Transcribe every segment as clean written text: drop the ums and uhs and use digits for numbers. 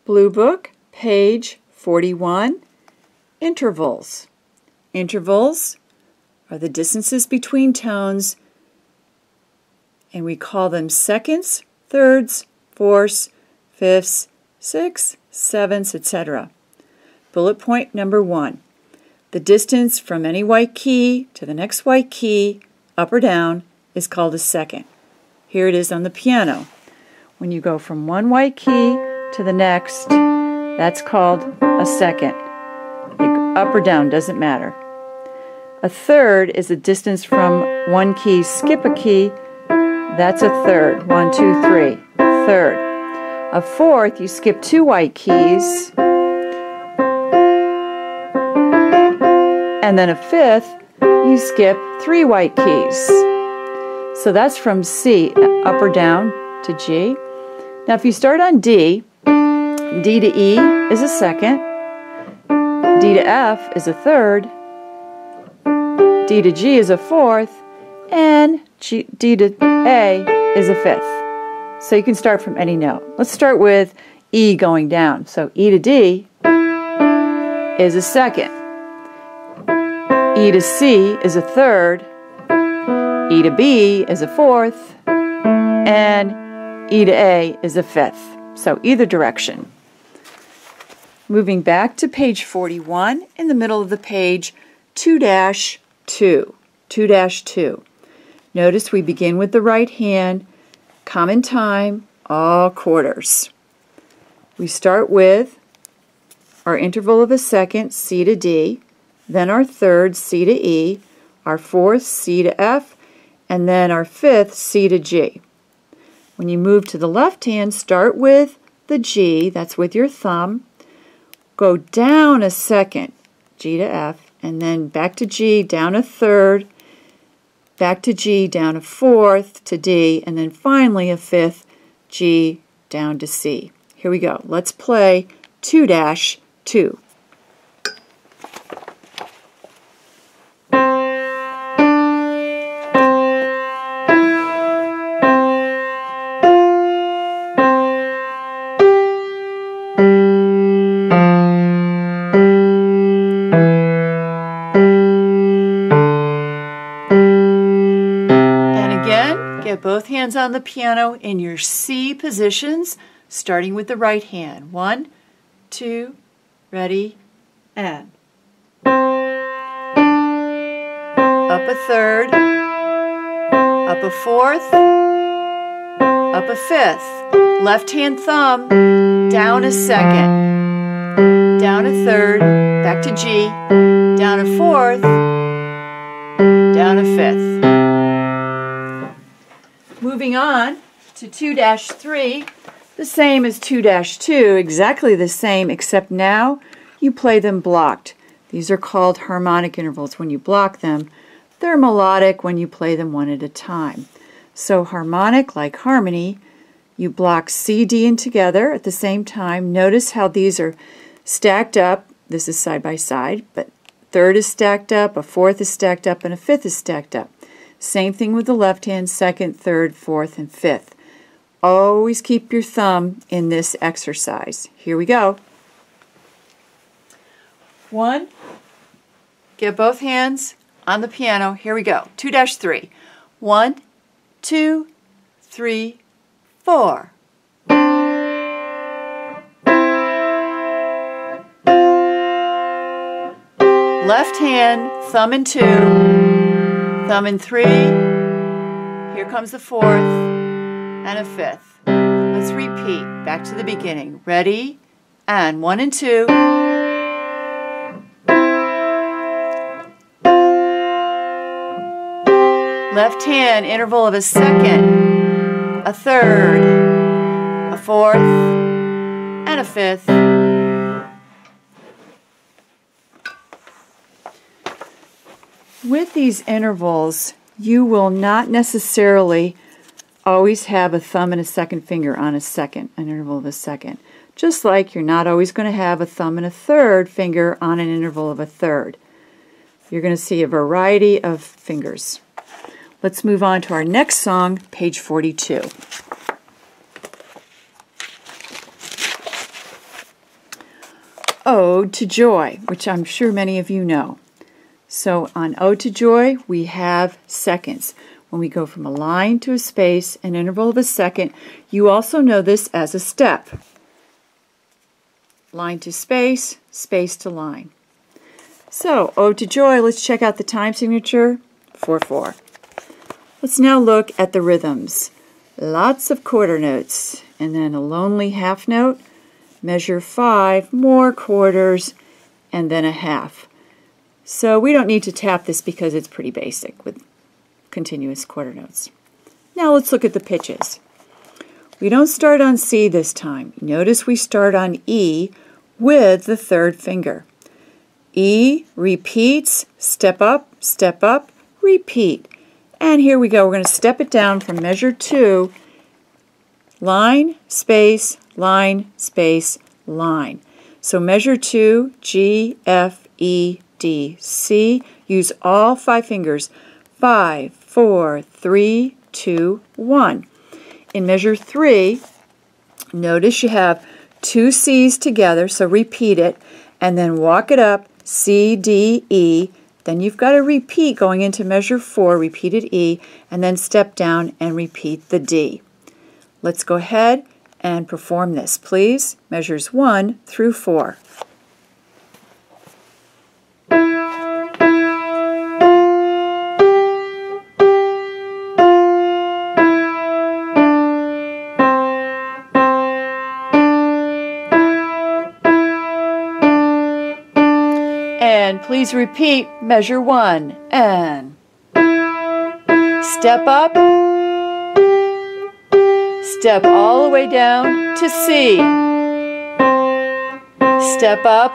Blue Book, page 41, intervals. Intervals are the distances between tones, and we call them seconds, thirds, fourths, fifths, sixths, sevenths, etc. Bullet point number 1. The distance from any white key to the next white key, up or down, is called a second. Here it is on the piano. When you go from one white key to the next, that's called a second. Up or down, doesn't matter. A third is a distance from one key, skip a key, that's a third. 1, 2, 3, third. A fourth, you skip 2 white keys, and then a fifth, you skip 3 white keys. So that's from C, up or down, to G. Now if you start on D, D to E is a second, D to F is a third, D to G is a fourth, and D to A is a fifth. So you can start from any note. Let's start with E going down. So E to D is a second, E to C is a third, E to B is a fourth, and E to A is a fifth. So either direction. Moving back to page 41, in the middle of the page, 2-2. 2-2. Notice we begin with the right hand, common time, all quarters. We start with our interval of a second, C to D, then our third, C to E, our fourth, C to F, and then our fifth, C to G. When you move to the left hand, start with the G, that's with your thumb, go down a second, G to F, and then back to G, down a third, back to G, down a fourth, to D, and then finally a fifth, G, down to C. Here we go. Let's play 2-2. Get both hands on the piano in your C positions, starting with the right hand. 1, 2, ready, and. Up a third, up a fourth, up a fifth. Left hand thumb, down a second, down a third, back to G, down a fourth, down a fifth. Moving on to 2-3, the same as 2-2, exactly the same, except now you play them blocked. These are called harmonic intervals when you block them. They're melodic when you play them one at a time. So harmonic, like harmony, you block C, D, and together at the same time. Notice how these are stacked up. This is side by side, but third is stacked up, a fourth is stacked up, and a fifth is stacked up. Same thing with the left hand, second, third, fourth, and fifth. Always keep your thumb in this exercise. Here we go. 1, get both hands on the piano. Here we go. 2-3. 1, 2, 3, 4. Left hand, thumb in 2. Thumb in 3, here comes the fourth, and a fifth. Let's repeat, back to the beginning. Ready, and 1 and 2. Left hand, interval of a second, a third, a fourth, and a fifth. With these intervals, you will not necessarily always have a thumb and a second finger on an interval of a second. Just like you're not always going to have a thumb and a third finger on an interval of a third. You're going to see a variety of fingers. Let's move on to our next song, page 42. Ode to Joy, which I'm sure many of you know. So on Ode to Joy, we have seconds. When we go from a line to a space, an interval of a second, you also know this as a step. Line to space, space to line. So, Ode to Joy, let's check out the time signature, 4/4. Let's now look at the rhythms. Lots of quarter notes, and then a lonely half note, measure 5, more quarters, and then a half. So we don't need to tap this because it's pretty basic with continuous quarter notes. Now let's look at the pitches. We don't start on C this time. Notice we start on E with the third finger. E repeats, step up, repeat. And here we go. We're going to step it down from measure 2, line, space, line, space, line. So measure 2, G, F, E, D, C. Use all 5 fingers. 5, 4, 3, 2, 1. In measure 3, notice you have 2 C's together, so repeat it, and then walk it up, C, D, E. Then you've got to repeat going into measure 4, repeated E, and then step down and repeat the D. Let's go ahead and perform this, please. Measures 1 through 4. And please repeat measure 1 and step up, step all the way down to C, step up,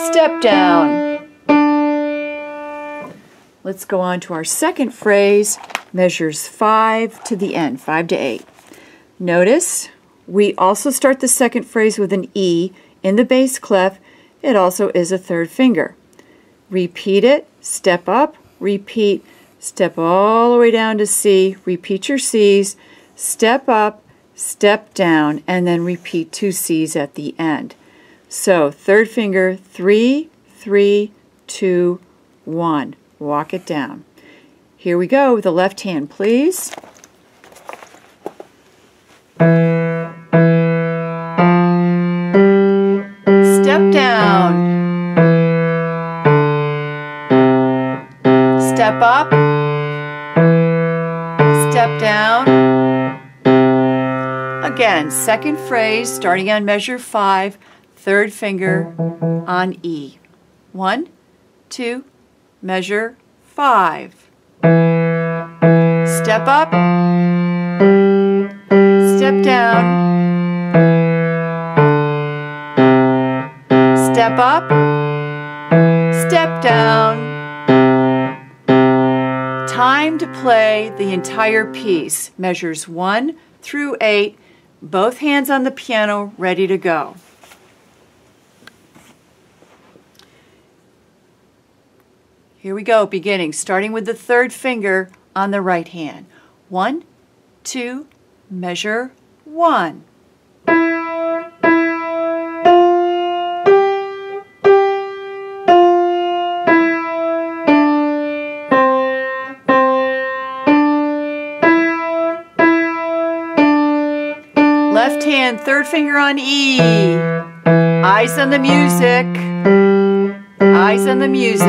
step down. Let's go on to our second phrase, measures 5 to the end, 5 to 8. Notice we also start the second phrase with an E in the bass clef. It also is a third finger. Repeat it, step up, repeat, step all the way down to C, repeat your C's, step up, step down, and then repeat 2 C's at the end. So third finger, 3, 3, 2, 1. Walk it down. Here we go with the left hand, please. Step down, step up, step down. Again, second phrase starting on measure 5, third finger on E. 1, 2, measure 5. Step up, step down, step up, step down. Time to play the entire piece. Measures 1 through 8, both hands on the piano, ready to go. Here we go, beginning, starting with the third finger on the right hand. 1, 2, measure 1. Left hand, third finger on E. Eyes on the music. Eyes on the music.